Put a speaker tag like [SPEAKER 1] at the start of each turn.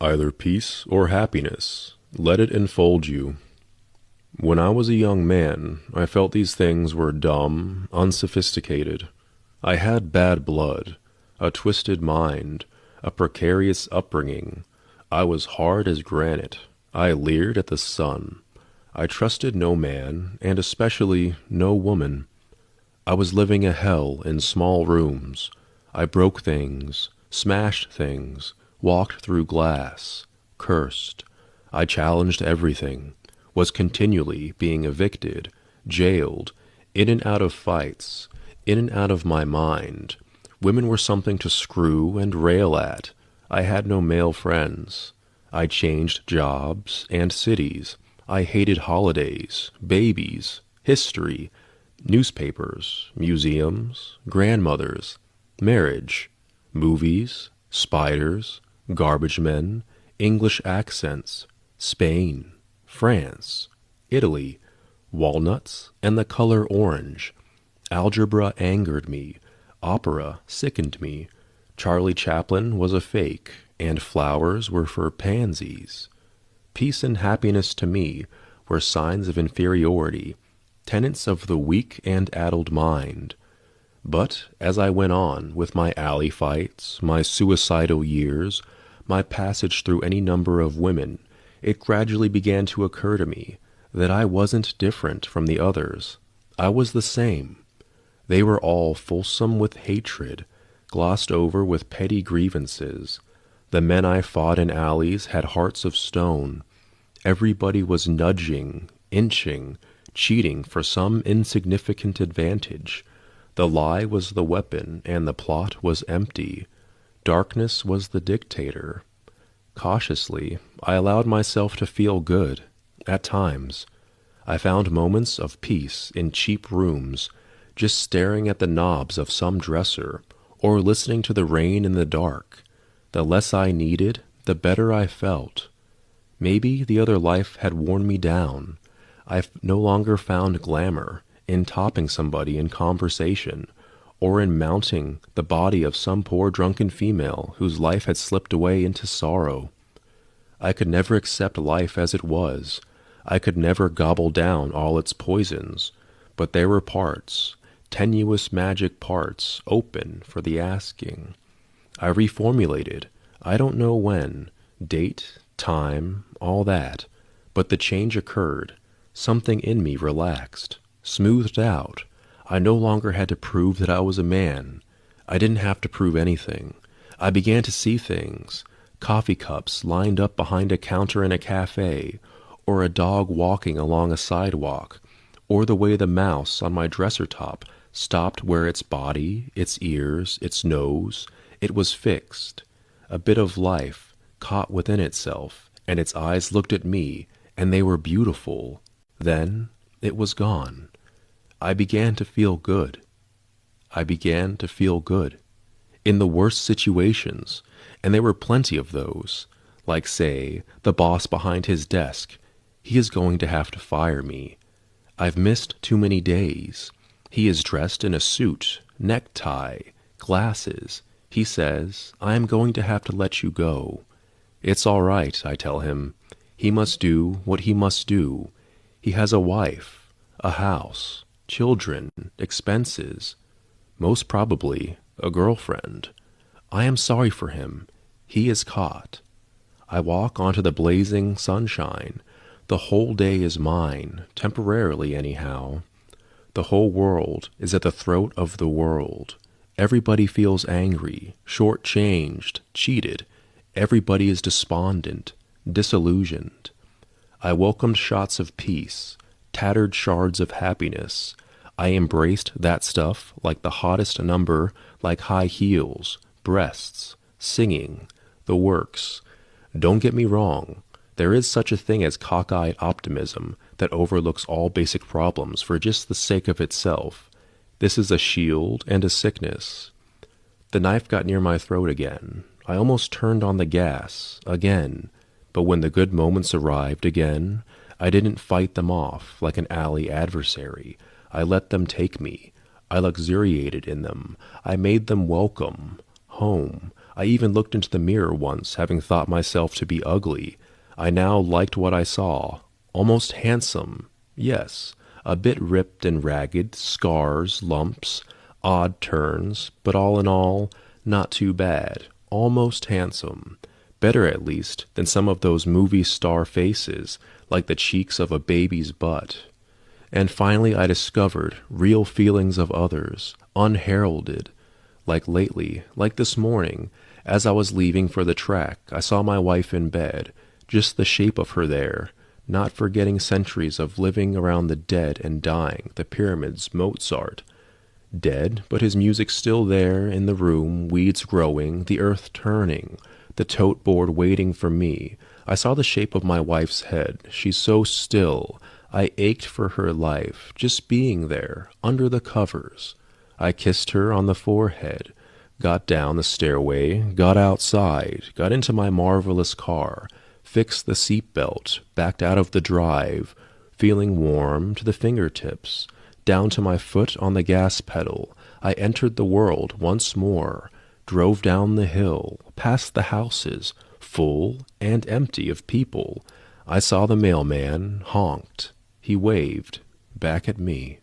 [SPEAKER 1] Either peace or happiness, let it enfold you. When I was a young man, I felt these things were dumb, unsophisticated. I had bad blood, a twisted mind, a precarious upbringing. I was hard as granite. I leered at the sun. I trusted no man, and especially no woman. I was living a hell in small rooms. I broke things, smashed things, walked through glass, cursed. I challenged everything, was continually being evicted, jailed, in and out of fights, in and out of my mind. Women were something to screw and rail at. I had no male friends. I changed jobs and cities. I hated holidays, babies, history, newspapers, museums, grandmothers, marriage, movies, spiders, garbage men, English accents, Spain, France, Italy, walnuts, and the color orange. Algebra angered me. Opera sickened me. Charlie Chaplin was a fake, and flowers were for pansies. Peace and happiness to me were signs of inferiority, tenets of the weak and addled mind. But as I went on with my alley fights, my suicidal years, my passage through any number of women, it gradually began to occur to me that I wasn't different from the others. I was the same. They were all fulsome with hatred, glossed over with petty grievances. The men I fought in alleys had hearts of stone. Everybody was nudging, inching, cheating for some insignificant advantage. The lie was the weapon, and the plot was empty. Darkness was the dictator. Cautiously, I allowed myself to feel good. At times, I found moments of peace in cheap rooms, just staring at the knobs of some dresser, or listening to the rain in the dark. The less I needed, the better I felt. Maybe the other life had worn me down. I no longer found glamour in topping somebody in conversation, or in mounting the body of some poor drunken female whose life had slipped away into sorrow. I could never accept life as it was. I could never gobble down all its poisons, but there were parts, tenuous magic parts, open for the asking. I reformulated, I don't know when, date, time, all that, but the change occurred. Something in me relaxed, smoothed out. I no longer had to prove that I was a man. I didn't have to prove anything. I began to see things, coffee cups lined up behind a counter in a cafe, or a dog walking along a sidewalk, or the way the mouse on my dresser top stopped where its body, its ears, its nose, it was fixed. A bit of life caught within itself, and its eyes looked at me, and they were beautiful. Then it was gone. I began to feel good. I began to feel good. In the worst situations, and there were plenty of those, like, say, the boss behind his desk. He is going to have to fire me. I've missed too many days. He is dressed in a suit, necktie, glasses. He says, I am going to have to let you go. It's all right, I tell him. He must do what he must do. He has a wife, a house, children, expenses, most probably a girlfriend. I am sorry for him. He is caught. I walk onto the blazing sunshine. The whole day is mine, temporarily anyhow. The whole world is at the throat of the world. Everybody feels angry, short-changed, cheated. Everybody is despondent, disillusioned. I welcomed shots of peace, tattered shards of happiness. I embraced that stuff like the hottest number, like high heels, breasts, singing, the works. Don't get me wrong. There is such a thing as cockeyed optimism that overlooks all basic problems for just the sake of itself. This is a shield and a sickness. The knife got near my throat again. I almost turned on the gas, again. But when the good moments arrived again, I didn't fight them off like an alley adversary. I let them take me. I luxuriated in them. I made them welcome. Home. I even looked into the mirror once, having thought myself to be ugly. I now liked what I saw. Almost handsome. Yes, a bit ripped and ragged, scars, lumps, odd turns, but all in all, not too bad. Almost handsome. Better, at least, than some of those movie star faces, like the cheeks of a baby's butt. And finally I discovered real feelings of others, unheralded. Like lately, like this morning, as I was leaving for the track, I saw my wife in bed, just the shape of her there, not forgetting centuries of living around the dead and dying, the pyramids, Mozart. Dead, but his music still there in the room, weeds growing, the earth turning, the tote board waiting for me. I saw the shape of my wife's head. She's so still. I ached for her life, just being there, under the covers. I kissed her on the forehead, got down the stairway, got outside, got into my marvelous car, fixed the seatbelt, backed out of the drive, feeling warm to the fingertips. Down to my foot on the gas pedal, I entered the world once more, drove down the hill, past the houses, full and empty of people. I saw the mailman, honked. He waved back at me.